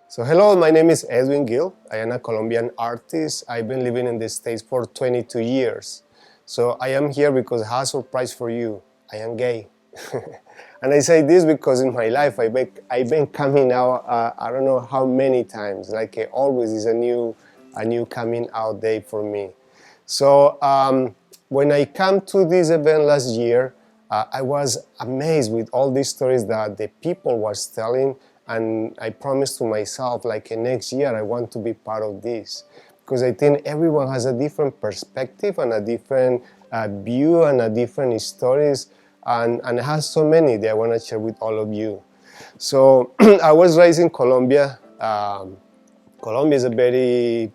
So hello, my name is Edwin Gil. I am a Colombian artist. I've been living in the States for 22 years. So I am here because I have a surprise for you. I am gay. And I say this because in my life I've been coming out, I don't know how many times, always is a new coming out day for me. So when I come to this event last year, I was amazed with all these stories that the people was telling, and I promised to myself, next year I want to be part of this, because I think everyone has a different perspective and a different view and a different stories, and I have so many that I want to share with all of you. So I was raised in Colombia. Colombia is a very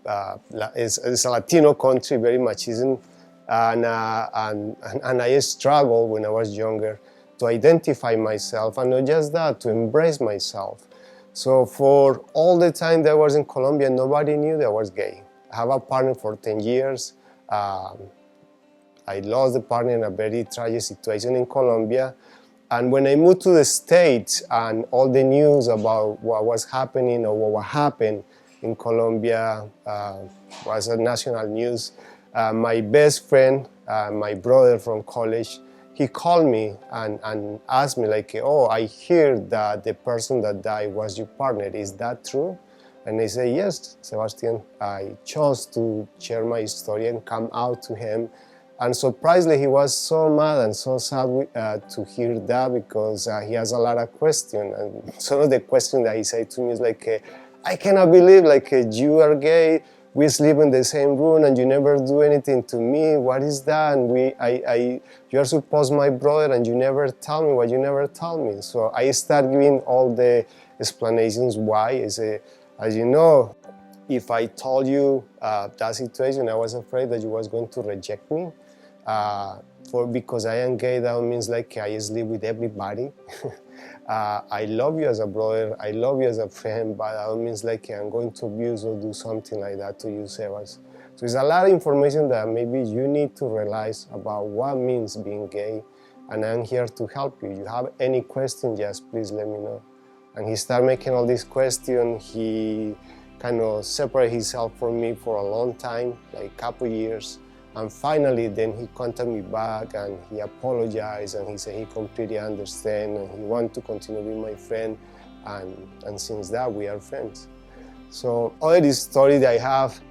it's a Latino country, very machismo, and I struggled when I was younger to identify myself, and not just that, to embrace myself. So for all the time that I was in Colombia, nobody knew that I was gay. I have a partner for 10 years. I lost the partner in a very tragic situation in Colombia. And when I moved to the States and all the news about what was happening or what happened in Colombia was a national news, my best friend, my brother from college, he called me and asked me oh, I hear that the person that died was your partner. Is that true? And I say, yes, Sebastian. I chose to share my story and come out to him. And surprisingly, he was so mad and so sad to hear that, because he has a lot of questions. And some of the questions that he said to me is I cannot believe you are gay, we sleep in the same room and you never do anything to me. What is that? And you are supposed my brother and you never tell me what you never tell me. So I start giving all the explanations why. As you know, if I told you that situation, I was afraid that you was going to reject me. Because I am gay, that means I sleep with everybody. I love you as a brother, I love you as a friend, but that means I'm going to abuse or do something like that to you, Sebas. So it's a lot of information that maybe you need to realize about what means being gay, and I'm here to help you. You have any question, just please let me know. And he started making all these questions. He kind of separated himself from me for a long time, like a couple years. And finally, then he contacted me back and he apologized and he said he completely understands and he wants to continue being my friend. And since that, we are friends. So all this story that I have,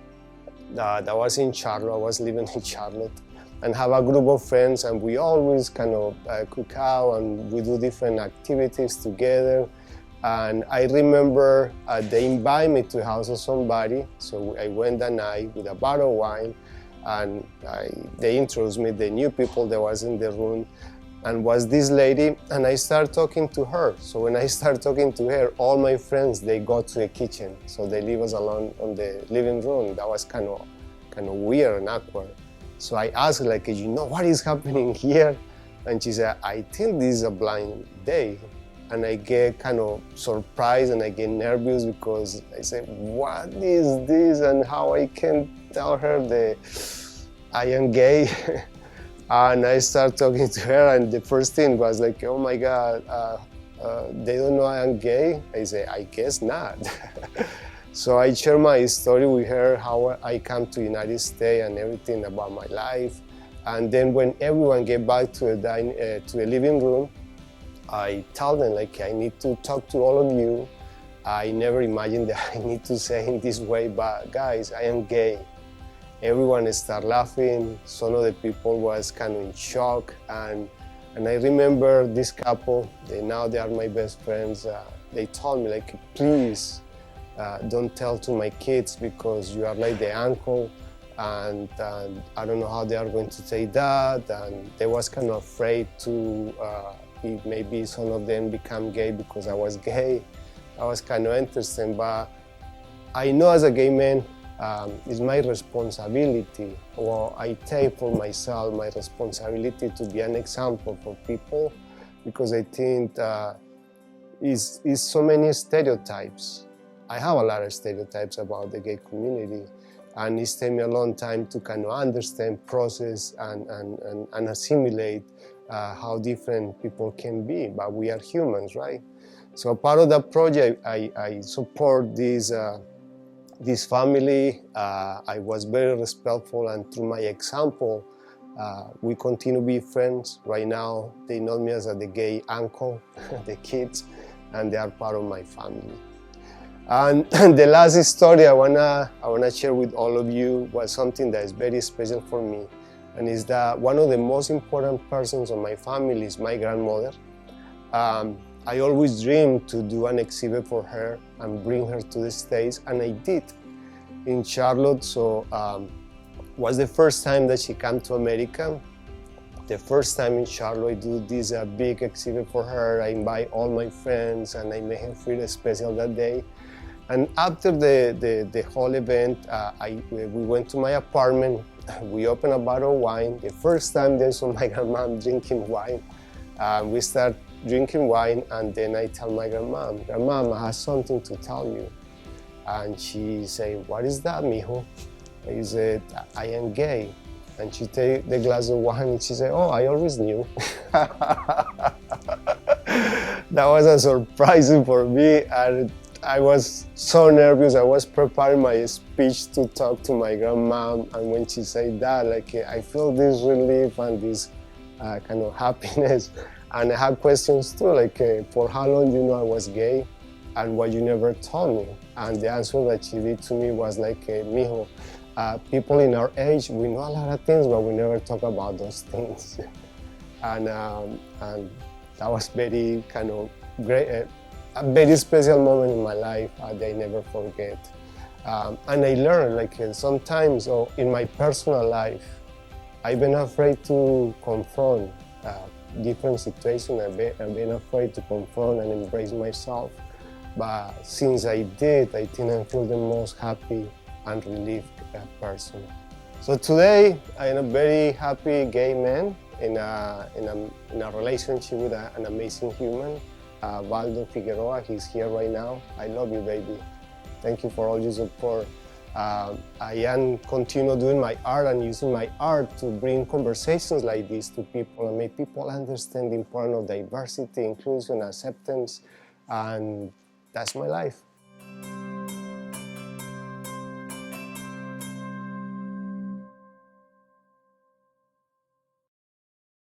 that I was in Charlotte, I was living in Charlotte, and have a group of friends, and we always kind of cook out and we do different activities together. And I remember they invited me to the house of somebody, so I went that night with a bottle of wine, and they introduced me the new people that was in the room, and was this lady, and I started talking to her. So when I started talking to her, all my friends, they go to the kitchen, so they leave us alone on the living room. That was kind of weird and awkward. So I asked her, you know what is happening here? And she said, I think this is a blind date. And I get kind of surprised and I get nervous, because I say, what is this? And how I can tell her that I am gay? And I start talking to her, and the first thing was oh my God, they don't know I am gay? I say, I guess not. So I share my story with her, how I come to the United States and everything about my life. And then when everyone get back to the living room, I tell them I need to talk to all of you. I never imagined that I need to say in this way, but guys, I am gay. Everyone started laughing. Some of the people was kind of in shock, and I remember this couple. Now they are my best friends. They told me please don't tell to my kids, because you are like the uncle, and I don't know how they are going to take that. And they was kind of afraid to. If maybe some of them become gay because I was gay. I was kind of interesting, but I know as a gay man, it's my responsibility, or I take for myself my responsibility to be an example for people, because I think is so many stereotypes. I have a lot of stereotypes about the gay community, and it's taken me a long time to kind of understand, process, and assimilate how different people can be, but we are humans, right? So part of that project, I support this family. I was very respectful, and through my example, we continue to be friends. Right now, they know me as the gay uncle, the kids, and they are part of my family. And the last story I wanna share with all of you was something that is very special for me, and is that one of the most important persons of my family is my grandmother. I always dreamed to do an exhibit for her and bring her to the States, and I did in Charlotte. So was the first time that she came to America. The first time in Charlotte, I do this big exhibit for her. I invite all my friends, and I made her feel special that day. And after the whole event, we went to my apartment. We opened a bottle of wine. The first time they saw my grandma drinking wine. We start drinking wine, and then I tell my grandma, I have something to tell you. And she said, what is that, mijo? I said, I am gay. And she take the glass of wine, and she said, oh, I always knew. That was a surprise for me, and I was so nervous. I was preparing my speech to talk to my grandma, and when she said that, like, I feel this relief and this kind of happiness. And I had questions too, like, for how long you know I was gay, and why you never told me? And the answer that she did to me was like, mijo, people in our age, we know a lot of things, but we never talk about those things. And that was very kind of great, a very special moment in my life that I never forget. And I learned, like, sometimes in my personal life, I've been afraid to confront different situations. I've been afraid to confront and embrace myself. But since I did, I think I feel the most happy and relieved person. So today, I am a very happy gay man in a relationship with an amazing human, Valdo Figueroa. He's here right now. I love you, baby. Thank you for all your support. I am continue doing my art and using my art to bring conversations like this to people and make people understand the importance of diversity, inclusion, acceptance, and that's my life.